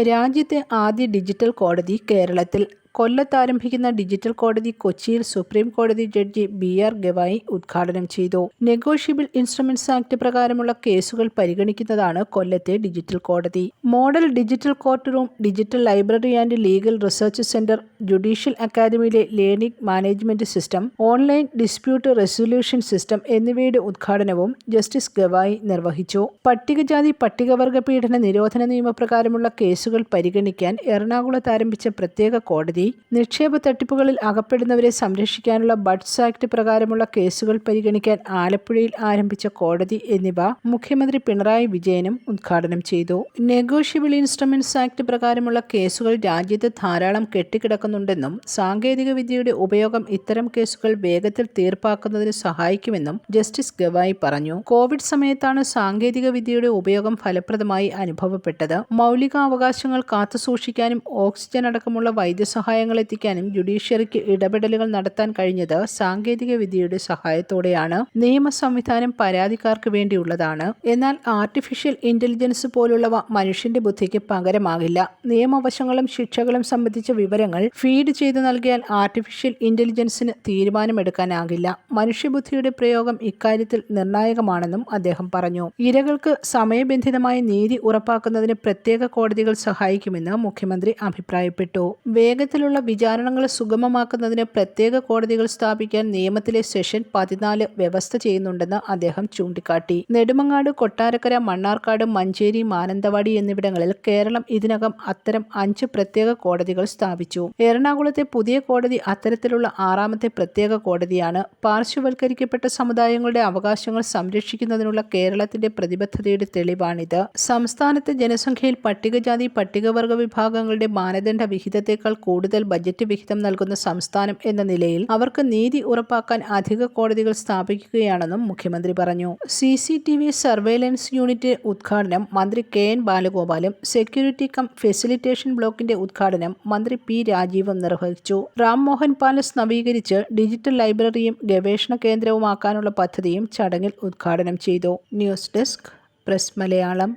രാജ്യത്തെ ആദ്യ ഡിജിറ്റൽ കോടതി കേരളത്തിൽ. കൊല്ലത്ത് ആരംഭിക്കുന്ന ഡിജിറ്റൽ കോടതി കൊച്ചിയിൽ സുപ്രീം കോടതി ജഡ്ജി BR ഗവായി ഉദ്ഘാടനം ചെയ്തു. നെഗോഷ്യബിൾ ഇൻസ്ട്രുമെന്റ്സ് ആക്ട് പ്രകാരമുള്ള കേസുകൾ പരിഗണിക്കുന്നതാണ് കൊല്ലത്തെ ഡിജിറ്റൽ കോടതി. Model digital court room, digital library and legal research centre, judicial അക്കാദമിയിലെ learning management system, online dispute resolution system എന്നിവയുടെ ഉദ്ഘാടനവും ജസ്റ്റിസ് ഗവായി നിർവഹിച്ചു. പട്ടികജാതി പട്ടികവർഗ പീഡന നിരോധന നിയമപ്രകാരമുള്ള കേസുകൾ പരിഗണിക്കാൻ എറണാകുളത്ത് ആരംഭിച്ച പ്രത്യേക കോടതി, നിക്ഷേപ തട്ടിപ്പുകളിൽ അകപ്പെടുന്നവരെ സംരക്ഷിക്കാനുള്ള ബഡ്സ് ആക്ട് പ്രകാരമുള്ള കേസുകൾ പരിഗണിക്കാൻ ആലപ്പുഴയിൽ ആരംഭിച്ച കോടതി എന്നിവ മുഖ്യമന്ത്രി പിണറായി വിജയനും ഉദ്ഘാടനം ചെയ്തു. നെഗോഷ്യബിൾ ഇൻസ്ട്രുമെന്റ്സ് ആക്ട് പ്രകാരമുള്ള കേസുകൾ രാജ്യത്ത് ധാരാളം കെട്ടിക്കിടക്കുന്നുണ്ടെന്നും സാങ്കേതിക വിദ്യയുടെ ഉപയോഗം ഇത്തരം കേസുകൾ വേഗത്തിൽ തീർപ്പാക്കുന്നതിന് സഹായിക്കുമെന്നും ജസ്റ്റിസ് ഗവായി പറഞ്ഞു. കോവിഡ് സമയത്താണ് സാങ്കേതിക വിദ്യയുടെ ഉപയോഗം ഫലപ്രദമായി അനുഭവപ്പെട്ടത്. മൗലികാവകാശങ്ങൾ കാത്തുസൂക്ഷിക്കാനും ഓക്സിജൻ അടക്കമുള്ള വൈദ്യസഹായങ്ങൾ എത്തിക്കാനും ജുഡീഷ്യറിക്ക് ഇടപെടലുകൾ നടത്താൻ കഴിഞ്ഞത് സാങ്കേതിക വിദ്യയുടെ സഹായത്തോടെയാണ്. നിയമ സംവിധാനം പരാതിക്കാർക്ക് വേണ്ടിയുള്ളതാണ്. എന്നാൽ ആർട്ടിഫിഷ്യൽ ഇന്റലിജൻസ് പോലുള്ളവ മനുഷ്യന്റെ ബുദ്ധിക്ക് പകരമാകില്ല. നിയമവശങ്ങളും ശിക്ഷകളും സംബന്ധിച്ച വിവരങ്ങൾ ഫീഡ് ചെയ്ത് നൽകിയാൽ ആർട്ടിഫിഷ്യൽ ഇന്റലിജൻസിന് തീരുമാനമെടുക്കാനാകില്ല. മനുഷ്യബുദ്ധിയുടെ പ്രയോഗം ഇക്കാര്യത്തിൽ നിർണായകമാണെന്നും അദ്ദേഹം പറഞ്ഞു. ഇരകൾക്ക് സമയബന്ധിതമായ നീതി ഉറപ്പാക്കുന്നതിന് പ്രത്യേക കോടതികൾ സഹായിക്കുമെന്ന് മുഖ്യമന്ത്രി അഭിപ്രായപ്പെട്ടു. വേഗത്തിലുള്ള വിചാരണകൾ സുഗമമാക്കുന്നതിന് പ്രത്യേക കോടതികൾ സ്ഥാപിക്കാൻ നിയമത്തിലെ സെഷൻ 14 വ്യവസ്ഥ ചെയ്യുന്നുണ്ടെന്ന് അദ്ദേഹം ചൂണ്ടിക്കാട്ടി. നെടുമങ്ങാട്, കൊട്ടാരക്കര, മണ്ണാർക്കാട്, മഞ്ചേരി, മാനന്തവാടി എന്നിവിടങ്ങളിൽ കേരളം ഇതിനകം അത്തരം 5 പ്രത്യേക കോടതികൾ സ്ഥാപിച്ചു. എറണാകുളത്തെ പുതിയ കോടതി അത്തരത്തിലുള്ള 6ാമത്തെ പ്രത്യേക കോടതിയാണ്. പാർശ്വവൽക്കരിക്കപ്പെട്ട സമുദായങ്ങളുടെ അവകാശങ്ങൾ സംരക്ഷിക്കുന്നതിനുള്ള കേരളത്തിന്റെ പ്രതിബദ്ധതയുടെ തെളിവാണിത്. സംസ്ഥാനത്തെ ജനസംഖ്യയിൽ പട്ടികജാതി പട്ടികവർഗ വിഭാഗങ്ങളുടെ മാനദണ്ഡ വിഹിതത്തേക്കാൾ കൂടുതൽ ബജറ്റ് വിഹിതം നൽകുന്ന സംസ്ഥാനം എന്ന നിലയിൽ അവർക്ക് നീതി ഉറപ്പാക്കാൻ അധിക കോടതികൾ സ്ഥാപിക്കുകയാണെന്നും മുഖ്യമന്ത്രി പറഞ്ഞു. CCTV സർവൈലൻസ് യൂണിറ്റ് ഉദ്ഘാടനം മന്ത്രി KN ബാലഗോപാലും സെക്യൂരിറ്റി കം ഫെസിലിറ്റേഷൻ ബ്ലോക്കിന്റെ ഉദ്ഘാടനം മന്ത്രി P രാജീവും നിർവഹിച്ചു. റാം മോഹൻ പാലസ് നവീകരിച്ച് ഡിജിറ്റൽ ലൈബ്രറിയും ഗവേഷണ കേന്ദ്രവുമാക്കാനുള്ള പദ്ധതിയും ചടങ്ങിൽ ഉദ്ഘാടനം ചെയ്തു. News desk press Malayalam.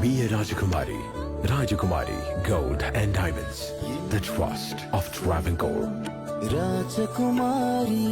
Be a Rajakumari. Rajakumari Gold and Diamonds. The trust of Travancore. Rajakumari.